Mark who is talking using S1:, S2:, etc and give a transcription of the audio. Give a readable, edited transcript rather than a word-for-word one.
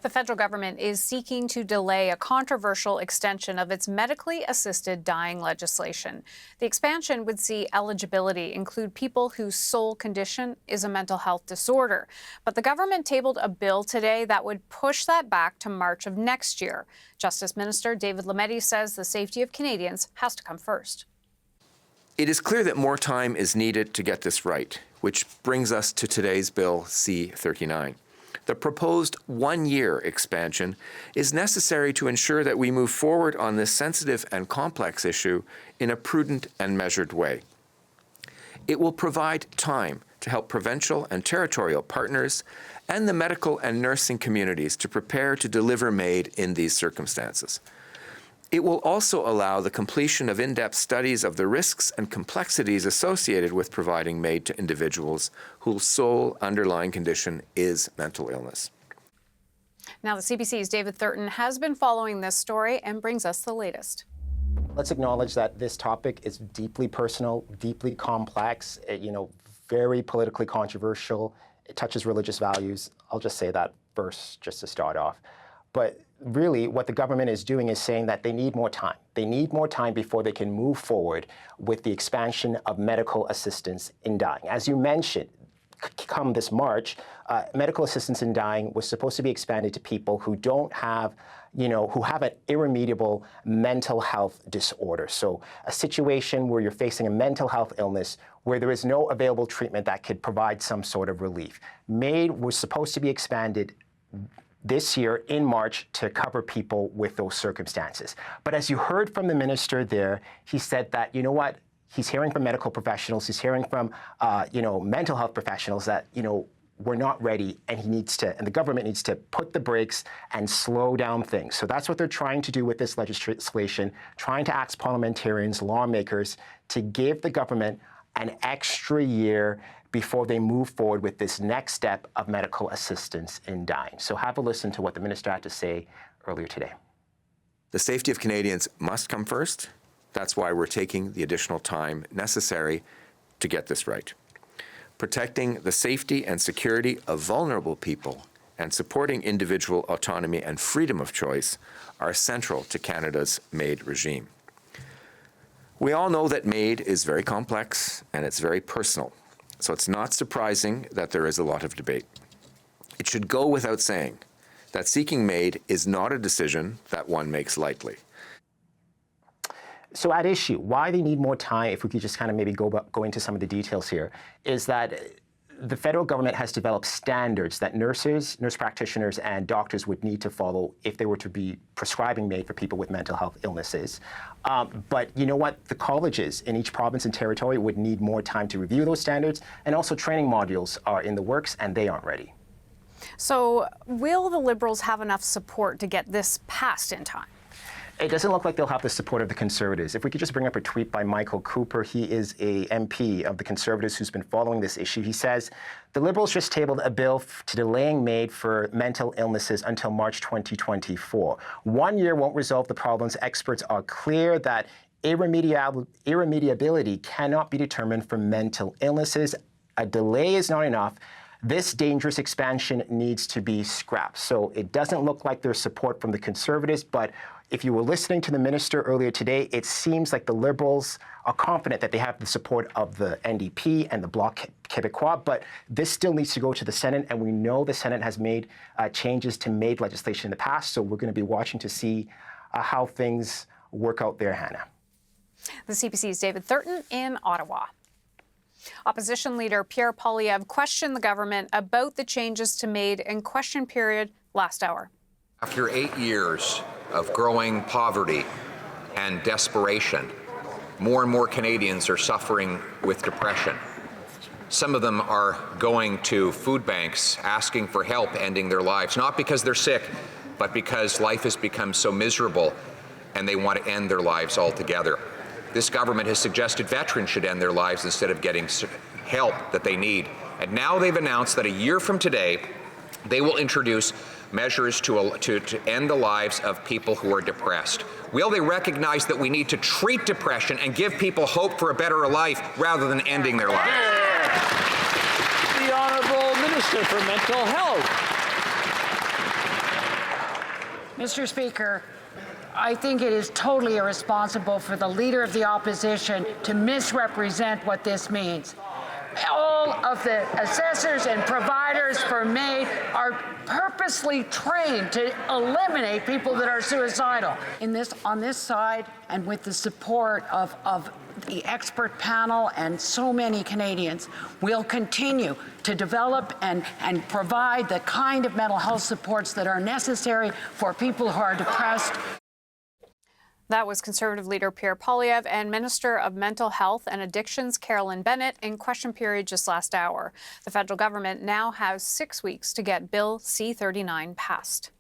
S1: The federal government is seeking to delay a controversial extension of its medically assisted dying legislation. The expansion would see eligibility include people whose sole condition is a mental health disorder. But the government tabled a bill today that would push that back to March of next year. Justice Minister David Lametti says the safety of Canadians has to come first.
S2: It is clear that more time is needed to get this right, which brings us to today's Bill C-39. The proposed one-year expansion is necessary to ensure that we move forward on this sensitive and complex issue in a prudent and measured way. It will provide time to help provincial and territorial partners and the medical and nursing communities to prepare to deliver MAID in these circumstances. It will also allow the completion of in-depth studies of the risks and complexities associated with providing MAID to individuals whose sole underlying condition is mental illness.
S1: Now, the CBC's David Thurton has been following this story and brings us the latest.
S3: Let's acknowledge that this topic is deeply personal, deeply complex, very politically controversial. It touches religious values. I'll just say that first, just to start off. But really, what the government is doing is saying that they need more time. They need more time before they can move forward with the expansion of medical assistance in dying. As you mentioned, come this March, medical assistance in dying was supposed to be expanded to people who don't have, who have an irremediable mental health disorder. So a situation where you're facing a mental health illness where there is no available treatment that could provide some sort of relief. MAID was supposed to be expanded this year in March to cover people with those circumstances. But as you heard from the minister there, he said that, he's hearing from medical professionals, he's hearing from, mental health professionals that, we're not ready, and the government needs to put the brakes and slow down things. So that's what they're trying to do with this legislation, trying to ask parliamentarians, lawmakers, to give the government an extra year before they move forward with this next step of medical assistance in dying. So have a listen to what the minister had to say earlier today.
S2: The safety of Canadians must come first. That's why we're taking the additional time necessary to get this right. Protecting the safety and security of vulnerable people and supporting individual autonomy and freedom of choice are central to Canada's MAID regime. We all know that MAID is very complex and it's very personal. So it's not surprising that there is a lot of debate. It should go without saying that seeking MAID is not a decision that one makes lightly.
S3: So at issue, why they need more time, if we could just kind of maybe go into some of the details here, is that the federal government has developed standards that nurse practitioners and doctors would need to follow if they were to be prescribing MAID for people with mental health illnesses. But you know what? The colleges in each province and territory would need more time to review those standards, and also training modules are in the works and they aren't ready.
S1: So will the Liberals have enough support to get this passed in time?
S3: It doesn't look like they'll have the support of the Conservatives. If we could just bring up a tweet by Michael Cooper. He is a MP of the Conservatives who's been following this issue. He says, the Liberals just tabled a bill to delaying MAID for mental illnesses until March 2024. 1 year won't resolve the problems. Experts are clear that irremediability cannot be determined for mental illnesses. A delay is not enough. This dangerous expansion needs to be scrapped. So it doesn't look like there's support from the Conservatives, but if you were listening to the minister earlier today, it seems like the Liberals are confident that they have the support of the NDP and the Bloc Québécois, but this still needs to go to the Senate, and we know the Senate has made changes to MAID legislation in the past, so we're going to be watching to see how things work out there, Hannah.
S1: The CBC's David Thurton in Ottawa. Opposition leader Pierre Poilievre questioned the government about the changes to MAID in question period last hour.
S4: After 8 years of growing poverty and desperation, more and more Canadians are suffering with depression. Some of them are going to food banks asking for help ending their lives, not because they're sick, but because life has become so miserable and they want to end their lives altogether. This government has suggested veterans should end their lives instead of getting help that they need. And now they've announced that a year from today, they will introduce measures to end the lives of people who are depressed. Will they recognize that we need to treat depression and give people hope for a better life rather than ending their lives?
S5: The Honourable Minister for Mental Health. Mr. Speaker, I think it is totally irresponsible for the Leader of the Opposition to misrepresent what this means. All of the assessors and providers for MAID are purposely trained to eliminate people that are suicidal. On this side, and with the support of the expert panel and so many Canadians, we'll continue to develop and provide the kind of mental health supports that are necessary for people who are depressed.
S1: That was Conservative leader Pierre Poilievre and Minister of Mental Health and Addictions Carolyn Bennett in question period just last hour. The federal government now has 6 weeks to get Bill C-39 passed.